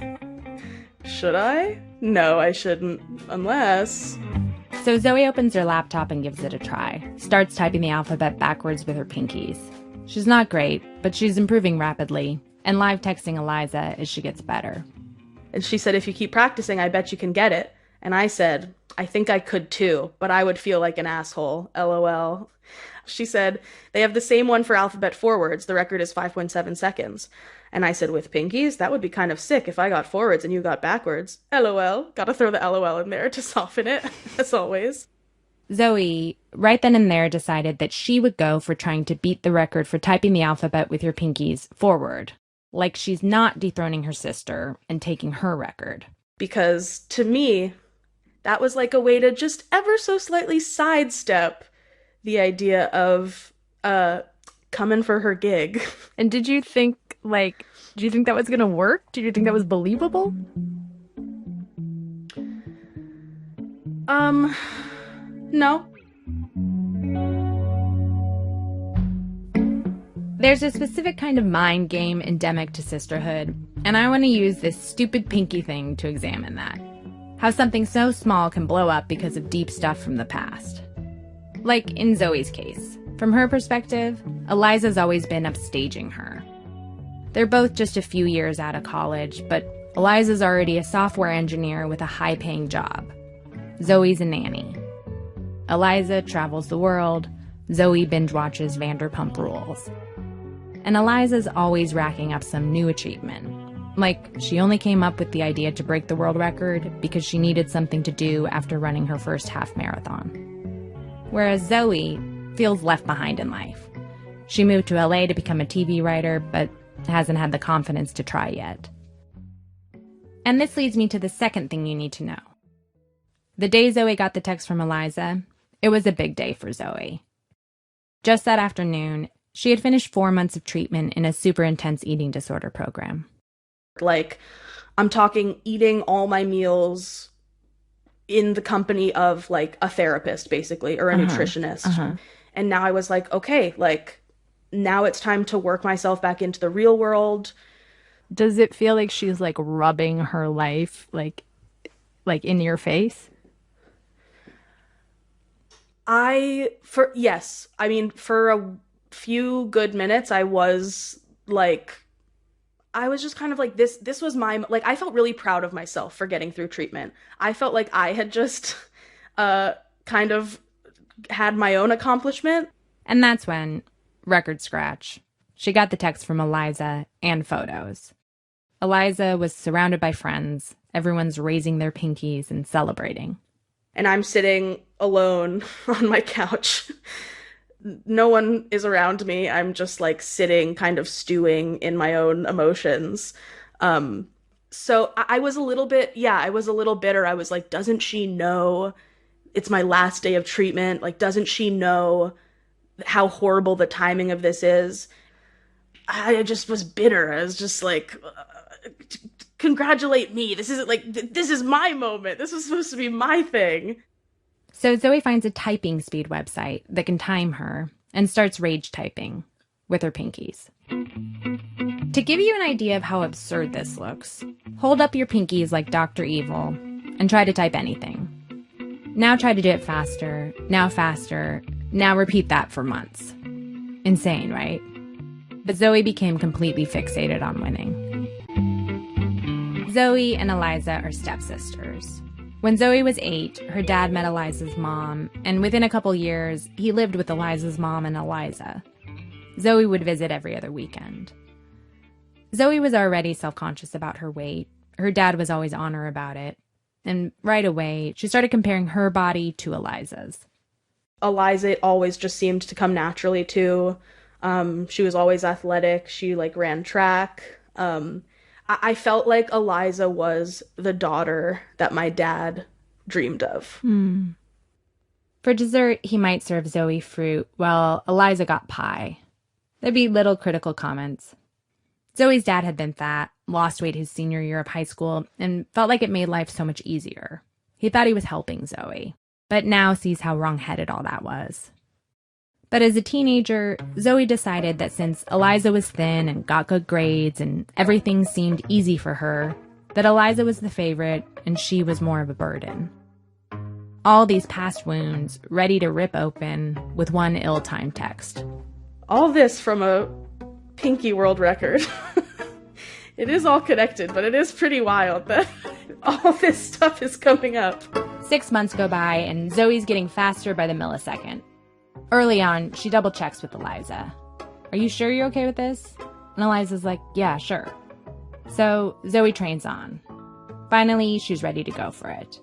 should I? No, I shouldn't, unless... So Zoe opens her laptop and gives it a try. Starts typing the alphabet backwards with her pinkies. She's not great, but she's improving rapidly, and live texting Eliza as she gets better. And she said, if you keep practicing, I bet you can get it. And I said, I think I could too, but I would feel like an asshole, LOL. She said, they have the same one for alphabet forwards. The record is 5.7 seconds. And I said, with pinkies? That would be kind of sick if I got forwards and you got backwards. LOL. Gotta throw the LOL in there to soften it, as always. Zoe, right then and there, decided that she would go for trying to beat the record for typing the alphabet with your pinkies forward. Like she's not dethroning her sister and taking her record. Because to me, that was like a way to just ever so slightly sidestep the idea of coming for her gig. And did you think that was going to work? Did you think that was believable? No. There's a specific kind of mind game endemic to sisterhood, and I want to use this stupid pinky thing to examine that. How something so small can blow up because of deep stuff from the past. Like in Zoe's case. From her perspective, Eliza's always been upstaging her. They're both just a few years out of college, but Eliza's already a software engineer with a high-paying job. Zoe's a nanny. Eliza travels the world. Zoe binge-watches Vanderpump Rules. And Eliza's always racking up some new achievement. Like, she only came up with the idea to break the world record because she needed something to do after running her first half marathon. Whereas Zoe feels left behind in life. She moved to LA to become a TV writer, but hasn't had the confidence to try yet. And this leads me to the second thing you need to know. The day Zoe got the text from Eliza, it was a big day for Zoe. Just that afternoon, she had finished 4 months of treatment in a super intense eating disorder program. Like, I'm talking eating all my meals in the company of, like, a therapist, basically, or a nutritionist. And now I was like, okay, like, now it's time to work myself back into the real world. Does it feel like she's, like, rubbing her life, like in your face? Yes. I mean, for a few good minutes, I was just kind of like, this was my, like, I felt really proud of myself for getting through treatment. I felt like I had just kind of had my own accomplishment. And that's when, record scratch, she got the text from Eliza and photos. Eliza was surrounded by friends. Everyone's raising their pinkies and celebrating. And I'm sitting alone on my couch. No one is around me. I'm just like sitting, kind of stewing in my own emotions. So I was a little bit, I was a little bitter. I was like, doesn't she know it's my last day of treatment? Like, doesn't she know how horrible the timing of this is? I just was bitter. I was just like, congratulate me. This isn't like, this is my moment. This was supposed to be my thing. So Zoe finds a typing speed website that can time her and starts rage typing with her pinkies. To give you an idea of how absurd this looks, hold up your pinkies like Dr. Evil and try to type anything. Now try to do it faster, now repeat that for months. Insane, right? But Zoe became completely fixated on winning. Zoe and Eliza are stepsisters. When Zoe was 8, her dad met Eliza's mom, and within a couple years, he lived with Eliza's mom and Eliza. Zoe would visit every other weekend. Zoe was already self-conscious about her weight. Her dad was always on her about it. And right away, she started comparing her body to Eliza's. Eliza always just seemed to come naturally to. She was always athletic. She like ran track. I felt like Eliza was the daughter that my dad dreamed of. For dessert, he might serve Zoe fruit while Eliza got pie. There'd be little critical comments. Zoe's dad had been fat, lost weight his senior year of high school, and felt like it made life so much easier. He thought he was helping Zoe, but now sees how wrong-headed all that was. But as a teenager, Zoe decided that since Eliza was thin and got good grades and everything seemed easy for her, that Eliza was the favorite and she was more of a burden. All these past wounds ready to rip open with one ill-timed text. All this from a Pinky world record. It is all connected, but it is pretty wild that all this stuff is coming up. 6 months go by and Zoe's getting faster by the millisecond. Early on, she double checks with Eliza. Are you sure you're okay with this? And Eliza's like, yeah, sure. So Zoe trains on. Finally, she's ready to go for it.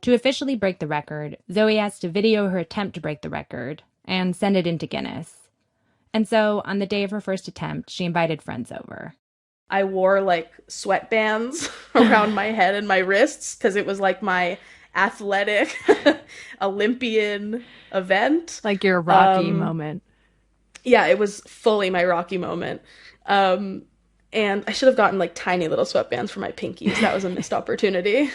To officially break the record, Zoe has to video her attempt to break the record and send it into Guinness. And so, on the day of her first attempt, she invited friends over. I wore, like, sweatbands around my head and my wrists because it was, like, my athletic Olympian event. Like your Rocky moment. Yeah, it was fully my Rocky moment. And I should have gotten, like, tiny little sweatbands for my pinkies. That was a missed opportunity.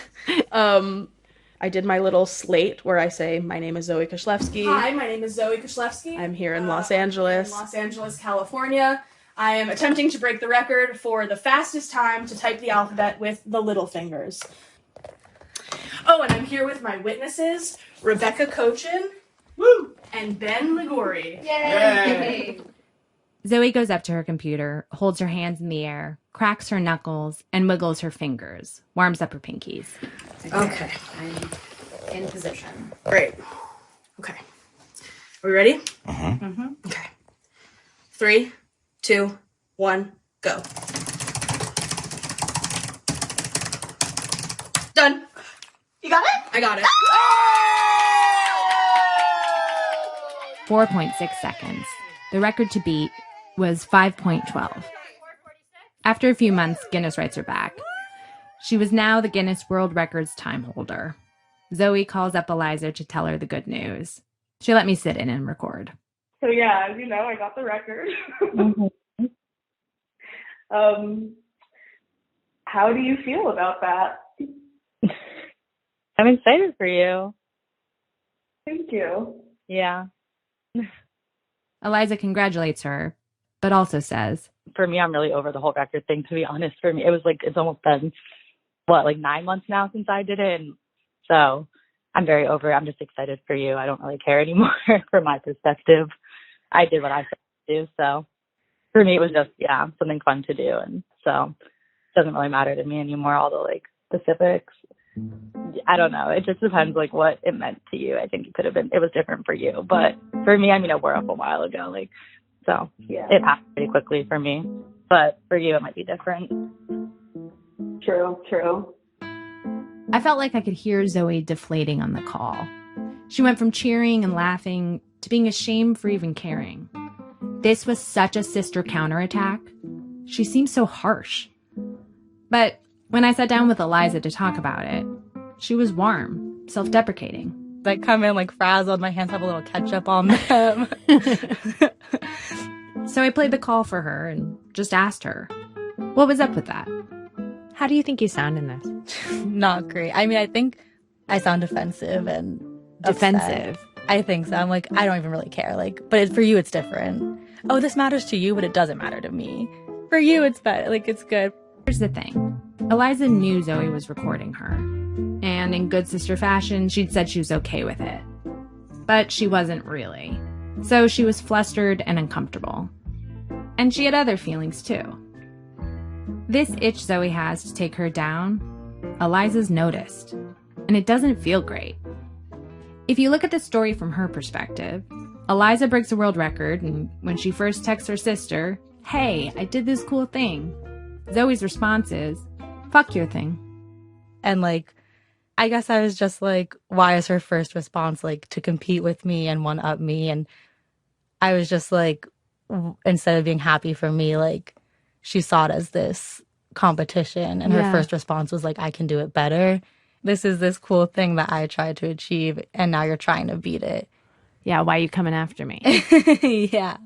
I did my little slate where I say, my name is Zoe Kushlewski. Hi, my name is Zoe Kushlewski. I'm here in Los Angeles. In Los Angeles, California. I am attempting to break the record for the fastest time to type the alphabet with the little fingers. Oh, and I'm here with my witnesses, Rebecca Cochin, and Ben Ligori. Yay! Zoe goes up to her computer, holds her hands in the air, cracks her knuckles, and wiggles her fingers, warms up her pinkies. Okay, I'm in position. Great. Okay. Are we ready? Okay. 3, 2, 1, go. Done. You got it? I got it. 4.6 seconds. The record to beat was 5.12. After a few months, Guinness writes her back. She was now the Guinness World Records time holder. Zoe calls up Eliza to tell her the good news. She let me sit in and record. So yeah, as you know, I got the record. How do you feel about that? I'm excited for you. Thank you. Yeah. Eliza congratulates her, but also says, for me, I'm really over the whole record thing, to be honest. For me, it was like, it's almost been, 9 months now since I did it. And so I'm very over it. I'm just excited for you. I don't really care anymore from my perspective. I did what I said to do. So for me, it was just, something fun to do. And so it doesn't really matter to me anymore, all the specifics. I don't know. It just depends what it meant to you. I think it was different for you. But for me, it wore up a while ago. So it passed pretty quickly for me. But for you, it might be different. True. I felt like I could hear Zoe deflating on the call. She went from cheering and laughing to being ashamed for even caring. This was such a sister counterattack. She seemed so harsh. But when I sat down with Eliza to talk about it, she was warm, self-deprecating. I come in frazzled, my hands have a little ketchup on them. So I played the call for her and just asked her, what was up with that? How do you think you sound in this? Not great. I think I sound defensive and defensive. Upset. I think so. I'm I don't even really care. But for you, it's different. Oh, this matters to you, but it doesn't matter to me. For you, it's better. It's good. Here's the thing. Eliza knew Zoe was recording her. And in good sister fashion, she'd said she was okay with it. But she wasn't really. So she was flustered and uncomfortable. And she had other feelings too. This itch Zoe has to take her down, Eliza's noticed. And it doesn't feel great. If you look at the story from her perspective, Eliza breaks a world record, and when she first texts her sister, hey, I did this cool thing, Zoe's response is, fuck your thing. And I guess I was just like, why is her first response like to compete with me and one up me? And I was just like, instead of being happy for me, like she saw it as this competition, and her first response was like, I can do it better. This is this cool thing that I tried to achieve, and now you're trying to beat it. Yeah, why are you coming after me? Yeah.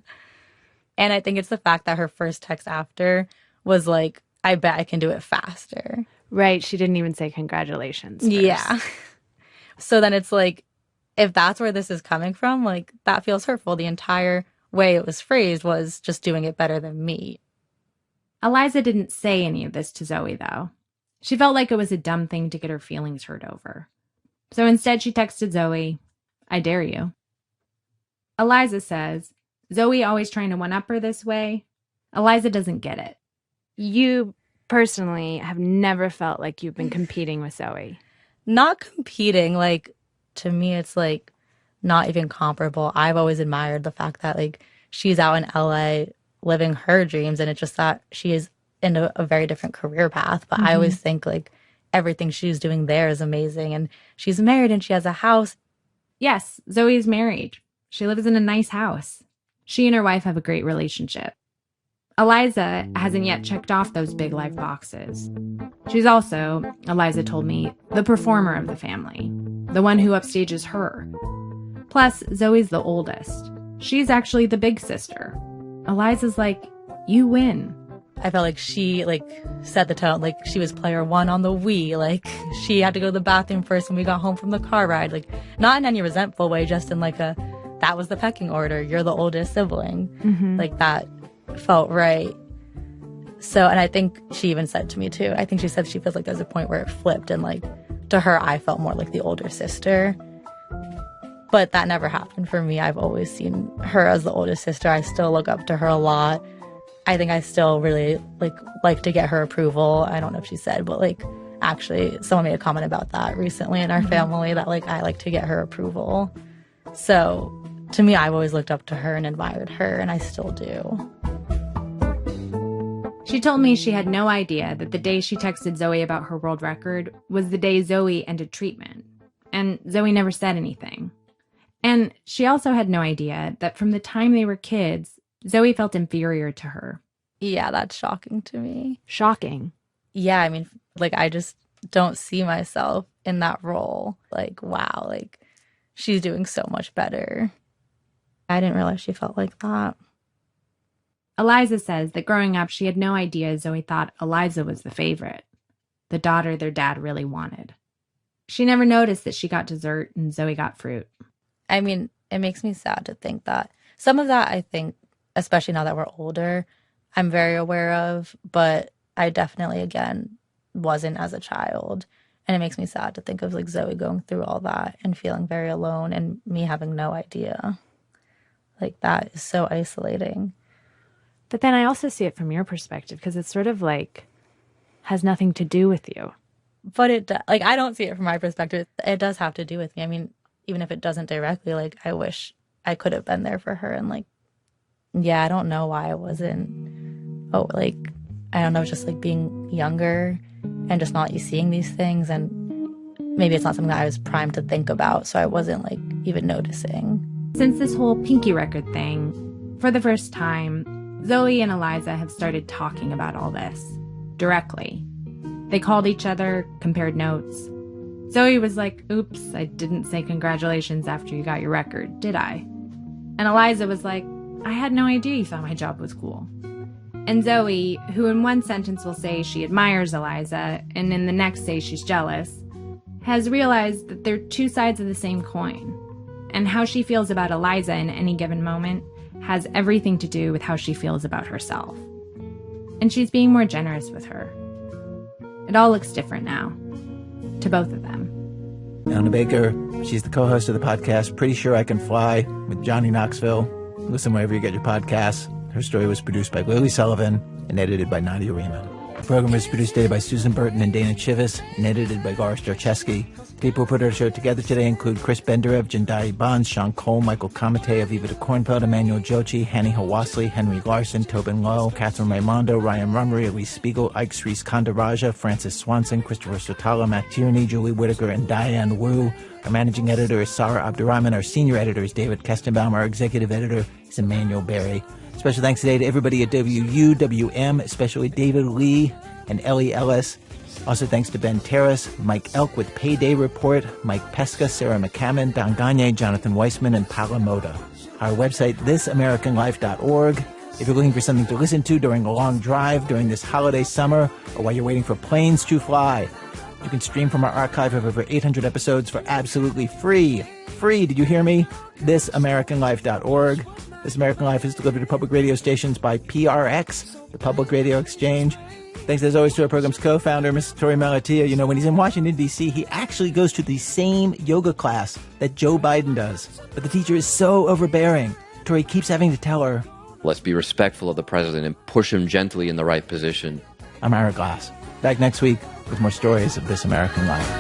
And I think it's the fact that her first text after was like, I bet I can do it faster. Right. She didn't even say congratulations first. Yeah. So then it's like, if that's where this is coming from, like that feels hurtful. The entire way it was phrased was just doing it better than me. Eliza didn't say any of this to Zoe, though. She felt like it was a dumb thing to get her feelings hurt over. So instead she texted Zoe, I dare you. Eliza says, Zoe always trying to one-up her this way? Eliza doesn't get it. You personally have never felt like you've been competing with Zoe. Not competing, like, to me it's like not even comparable. I've always admired the fact that like she's out in LA living her dreams, and it's just that she is in a very different career path. But I always think like everything she's doing there is amazing, and she's married and she has a house. Yes, Zoe's married. She lives in a nice house. She and her wife have a great relationship. Eliza hasn't yet checked off those big life boxes. She's also, Eliza told me, the performer of the family, the one who upstages her. Plus, Zoe's the oldest. She's actually the big sister. Eliza's like, you win. I felt like she like set the tone, like she was player one on the Wii, like she had to go to the bathroom first when we got home from the car ride, like not in any resentful way, just in like a, that was the pecking order, you're the oldest sibling. Like that felt right. So, and I think she even said to me too, I think she said she feels like there's a point where it flipped, and like to her I felt more like the older sister. But that never happened for me. I've always seen her as the oldest sister. I still look up to her a lot. I think I still really like to get her approval. I don't know if she said, but like actually someone made a comment about that recently in our family, that like I like to get her approval. So to me, I've always looked up to her and admired her, and I still do. She told me she had no idea that the day she texted Zoe about her world record was the day Zoe ended treatment. And Zoe never said anything. And she also had no idea that from the time they were kids, Zoe felt inferior to her. Yeah, that's shocking to me. Shocking. Yeah, I mean, like, I just don't see myself in that role. Like, wow, like, she's doing so much better. I didn't realize she felt like that. Eliza says that growing up, she had no idea Zoe thought Eliza was the favorite, the daughter their dad really wanted. She never noticed that she got dessert and Zoe got fruit. I mean, it makes me sad to think that. Some of that, I think, especially now that we're older, I'm very aware of, but I definitely, again, wasn't as a child. And it makes me sad to think of like Zoe going through all that and feeling very alone, and me having no idea. Like, that is so isolating. But then I also see it from your perspective, because it's sort of like has nothing to do with you. But it, like, I don't see it from my perspective. It does have to do with me. I mean, even if it doesn't directly, like, I wish I could have been there for her. And like, yeah, I don't know why I wasn't. Oh, like, I don't know, just like being younger and just not seeing these things. And maybe it's not something that I was primed to think about, so I wasn't like even noticing. Since this whole Pinky record thing, for the first time, Zoe and Eliza have started talking about all this directly. They called each other, compared notes. Zoe was like, oops, I didn't say congratulations after you got your record, did I? And Eliza was like, I had no idea you thought my job was cool. And Zoe, who in one sentence will say she admires Eliza, and in the next say she's jealous, has realized that they're two sides of the same coin. And how she feels about Eliza in any given moment has everything to do with how she feels about herself. And she's being more generous with her. It all looks different now, to both of them. Anna Baker, she's the co-host of the podcast Pretty Sure I Can Fly with Johnny Knoxville. Listen wherever you get your podcasts. Her story was produced by Lily Sullivan and edited by Nadia Riemann. The program was produced today by Susan Burton and Dana Chivas and edited by Gaurav Starcheski. People who put our show together today include Chris Benderev, Jandari Bonds, Sean Cole, Michael Kamate, Aviva de Kornfeld, Emmanuel Jochi, Hanny Hawassli, Henry Larson, Tobin Lowe, Catherine Raimondo, Ryan Rummery, Elise Spiegel, Ike Srees Kandaraja, Francis Swanson, Christopher Sotala, Matt Tierney, Julie Whitaker, and Diane Wu. Our managing editor is Sarah Abdurrahman. Our senior editor is David Kestenbaum. Our executive editor is Emmanuel Berry. Special thanks today to everybody at WUWM, especially David Lee and Ellie Ellis. Also thanks to Ben Terrace, Mike Elk with Payday Report, Mike Pesca, Sarah McCammon, Don Gagne, Jonathan Weissman, and Paula Moda. Our website, thisamericanlife.org. If you're looking for something to listen to during a long drive during this holiday summer, or while you're waiting for planes to fly, you can stream from our archive of over 800 episodes for absolutely free. Free, did you hear me? thisamericanlife.org. This American Life is delivered to public radio stations by PRX, the Public Radio Exchange. Thanks as always to our program's co-founder, Mr. Tori Malatia. You know, when he's in Washington, D.C., he actually goes to the same yoga class that Joe Biden does. But the teacher is so overbearing. Tori keeps having to tell her, let's be respectful of the president and push him gently in the right position. I'm Ira Glass. Back next week with more stories of This American Life.